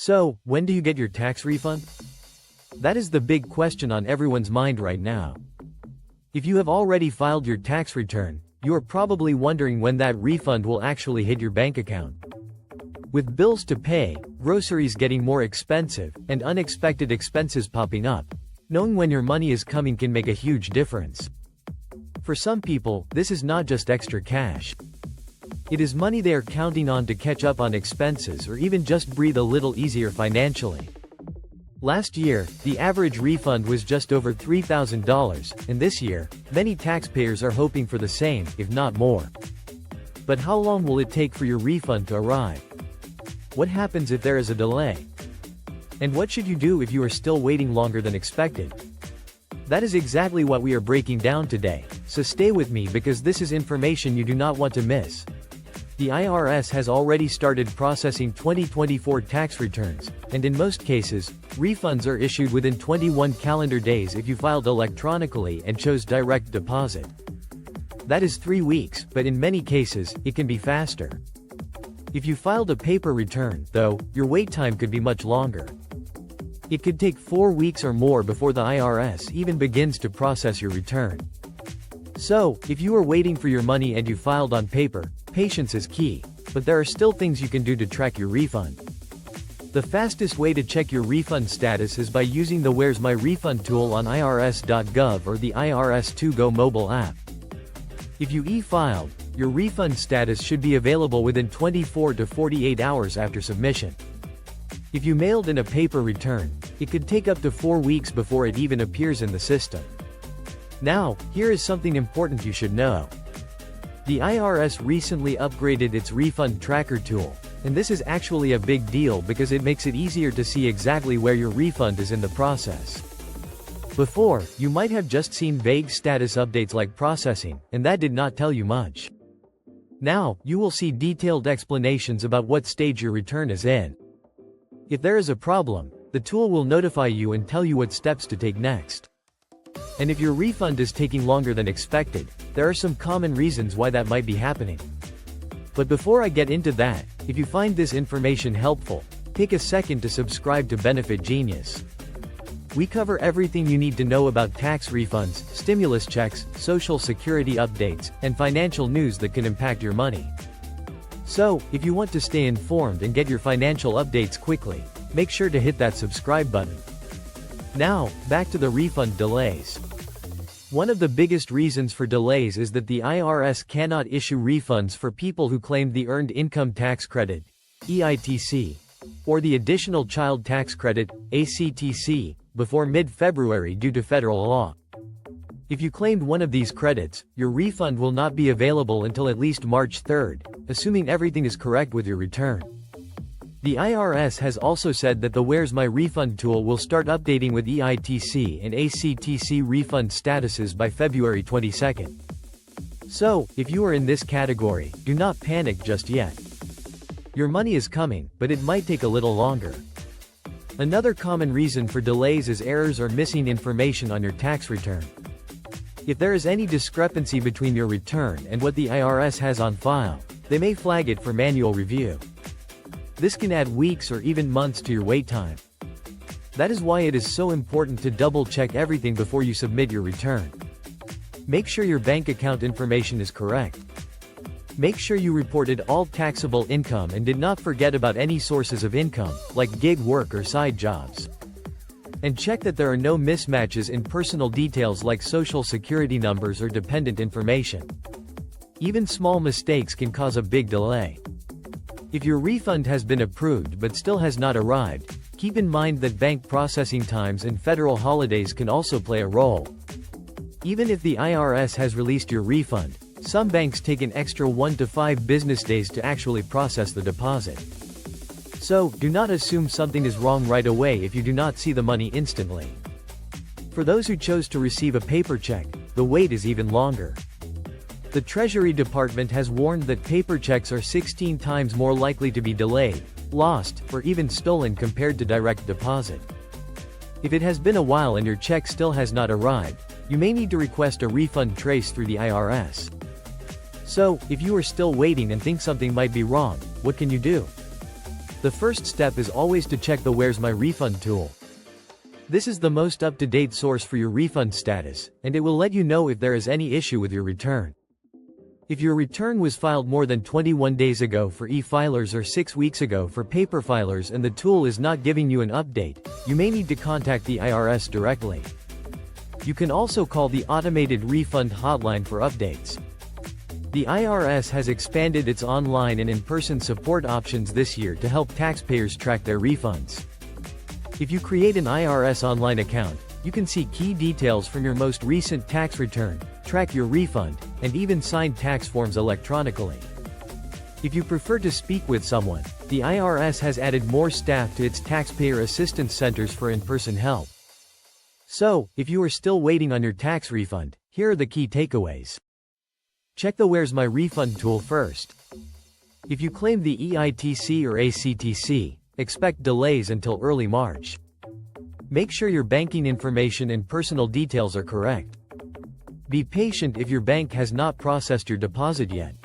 So, when do you get your tax refund? That is the big question on everyone's mind right now. If you have already filed your tax return, you are probably wondering when that refund will actually hit your bank account. With bills to pay, groceries getting more expensive, and unexpected expenses popping up, knowing when your money is coming can make a huge difference. For some people, this is not just extra cash. It is money they are counting on to catch up on expenses or even just breathe a little easier financially. Last year, the average refund was just over $3,000, and this year, many taxpayers are hoping for the same, if not more. But how long will it take for your refund to arrive? What happens if there is a delay? And what should you do if you are still waiting longer than expected? That is exactly what we are breaking down today, so stay with me because this is information you do not want to miss. The IRS has already started processing 2024 tax returns, and in most cases, refunds are issued within 21 calendar days if you filed electronically and chose direct deposit. That is 3 weeks, but in many cases, it can be faster. If you filed a paper return, though, your wait time could be much longer. It could take 4 weeks or more before the IRS even begins to process your return. So, if you are waiting for your money and you filed on paper, patience is key, but there are still things you can do to track your refund. The fastest way to check your refund status is by using the Where's My Refund tool on irs.gov or the IRS 2Go mobile app. If you e-filed, your refund status should be available within 24 to 48 hours after submission. If you mailed in a paper return, it could take up to 4 weeks before it even appears in the system. Now, here is something important you should know. The IRS recently upgraded its refund tracker tool, and this is actually a big deal because it makes it easier to see exactly where your refund is in the process. Before, you might have just seen vague status updates like processing, and that did not tell you much. Now, you will see detailed explanations about what stage your return is in. If there is a problem, the tool will notify you and tell you what steps to take next. And if your refund is taking longer than expected, there are some common reasons why that might be happening. But before I get into that, if you find this information helpful, take a second to subscribe to Benefit Genius. We cover everything you need to know about tax refunds, stimulus checks, social security updates, and financial news that can impact your money. So, if you want to stay informed and get your financial updates quickly, make sure to hit that subscribe button. Now, back to the refund delays. One of the biggest reasons for delays is that the IRS cannot issue refunds for people who claimed the Earned Income Tax Credit, EITC, or the Additional Child Tax Credit, ACTC, before mid-February due to federal law. If you claimed one of these credits, your refund will not be available until at least March 3rd, assuming everything is correct with your return. The IRS has also said that the Where's My Refund tool will start updating with EITC and ACTC refund statuses by February 22nd. So, if you are in this category, do not panic just yet. Your money is coming, but it might take a little longer. Another common reason for delays is errors or missing information on your tax return. If there is any discrepancy between your return and what the IRS has on file, they may flag it for manual review. This can add weeks or even months to your wait time. That is why it is so important to double-check everything before you submit your return. Make sure your bank account information is correct. Make sure you reported all taxable income and did not forget about any sources of income, like gig work or side jobs. And check that there are no mismatches in personal details like social security numbers or dependent information. Even small mistakes can cause a big delay. If your refund has been approved but still has not arrived, keep in mind that bank processing times and federal holidays can also play a role. Even if the IRS has released your refund, some banks take an extra 1 to 5 business days to actually process the deposit. So, do not assume something is wrong right away if you do not see the money instantly. For those who chose to receive a paper check, the wait is even longer. The Treasury Department has warned that paper checks are 16 times more likely to be delayed, lost, or even stolen compared to direct deposit. If it has been a while and your check still has not arrived, you may need to request a refund trace through the IRS. So, if you are still waiting and think something might be wrong, what can you do? The first step is always to check the Where's My Refund tool. This is the most up-to-date source for your refund status, and it will let you know if there is any issue with your return. If your return was filed more than 21 days ago for e-filers or 6 weeks ago for paper filers and the tool is not giving you an update, you may need to contact the IRS directly. You can also call the automated refund hotline for updates. The IRS has expanded its online and in-person support options this year to help taxpayers track their refunds. If you create an IRS online account, you can see key details from your most recent tax return, track your refund, and even sign tax forms electronically. If you prefer to speak with someone, the IRS has added more staff to its taxpayer assistance centers for in-person help. So, if you are still waiting on your tax refund, here are the key takeaways. Check the Where's My Refund tool first. If you claim the EITC or ACTC, expect delays until early March. Make sure your banking information and personal details are correct. Be patient if your bank has not processed your deposit yet.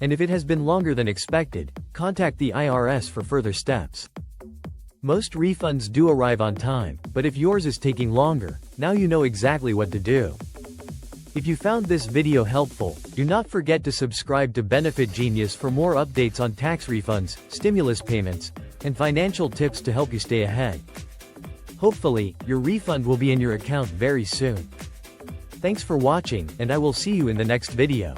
And if it has been longer than expected, contact the IRS for further steps. Most refunds do arrive on time, but if yours is taking longer, now you know exactly what to do. If you found this video helpful, do not forget to subscribe to Benefit Genius for more updates on tax refunds, stimulus payments, and financial tips to help you stay ahead. Hopefully, your refund will be in your account very soon. Thanks for watching, and I will see you in the next video.